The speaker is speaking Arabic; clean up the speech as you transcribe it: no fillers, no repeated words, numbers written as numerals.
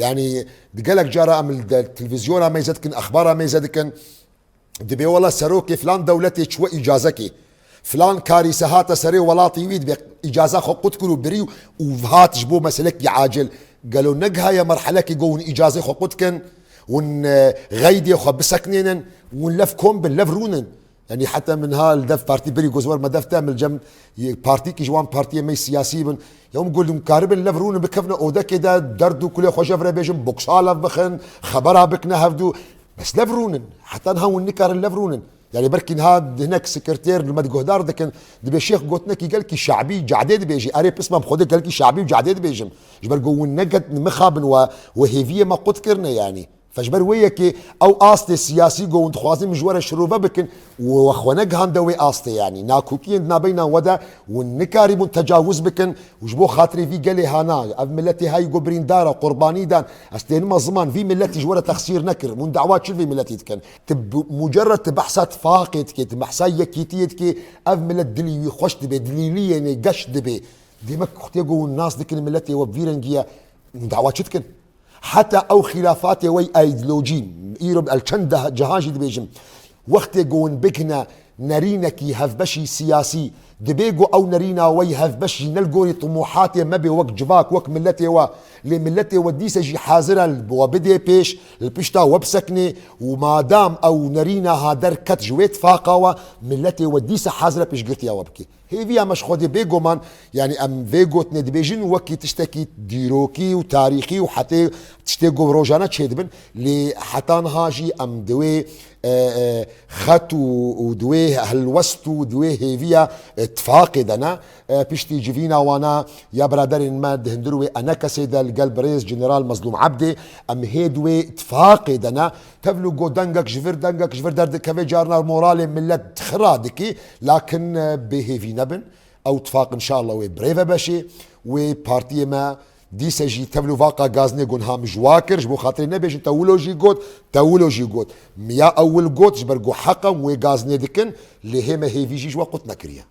يعني قالك جارة ام التلفزيون ما يزدكن اخبارها ما يزدكن دبي والله سروكي فلان دولتي شو اجازكي فلان كاري سهات سري ولاطي ويد اجازه خو قد كلوا بري وهات جبو مسلك عاجل قالوا نقها يا مرحله كي قون اجازه خو قد كن ون غيدي خو بسكنين ونلفكم باللفرونن يعني حتى من الدف بارتي بري جوزور ما دف تعمل جم بارتي كي جوان بارتي مي سياسي من يوم قول مكارب اللفرون بكفنا اودا كده دردو كل خوش افرا بيجم بوكسالا بخن خبرها بكنا هفدو بس لفرونن حتى نها ونكر اللفرونن يعني بركي هاد هناك سكرتير المد جهدار ده كان دبي الشيخ قوتنكي قال كي شعبي جعديد بيجي اري بس ما بخدك قال كي شعبي وجعديد بيجم جبر جو نقد مخابن وهيفيه ما قد كرنا يعني فجبر وياك او استي سياسي جو خوازي مجوره شروبه بكن واخوانك هاندوي استي يعني ناكوكين نابينا ودا والنكاري من تجاوز بكن وجبو خاطري في قالي هانا ملتي هاي قبرين دارا قرباني دان استين ما زمان في ملتي جوره تخسير نكر من دعوات شو في ملتي كان مجرد تبحثات فاقد كي تبحثايه كيتيت كي اف ملت دلي خوش دبي دليليه يعني قش دبي ديمك اختيجو الناس ديك الملتي وفيرنجيا من دعوات شو تكن حتى او خلافات وي ايديولوجي ايرب الچنده جهاجي دبيجم وقت جون بكنا نرينكي هفبشي سياسي دبيجو او نرينا وي هفبشي نلقوني طموحاتي ما بي وقت جفاك وقت ملتي لملتي وديسجي حاضرة وبدي بيش البشتا وبسكني وما دام او نرينا هادر كت جويت فاقاوة ملتي وديسة حاضرة بيش قلت يا وبكي هي فيها مش خودي بيجو مان يعني ام فيجو تندبيجن وكي تشتكي ديروكي وتاريخي وحتى تشتكي روجانا تشيدبن لحتى هاجي ام دوي خط ودوي هالوسط ودوي هيفيا تفاقدنا بيشتي جيفينا وانا يا برادر ما دهندروي انا كسيد القلب رئيس جنرال مظلوم عبدي ام هيدوي تفاقدنا تبلو جو دنقك جفر درد كفي جارنا مورالي ملت خرادكي لكن بهيفي نبن او اتفاق ان شاء الله وبريفا باشي وبارتي ما دي سجي تبلو فاقا غازني قون هام جواكر جبو خاطري نبيش تولوجي قوت ميا اول قوت جبرقو حقا وغازني دكن لهما هيفيجي جوا قوت نكريا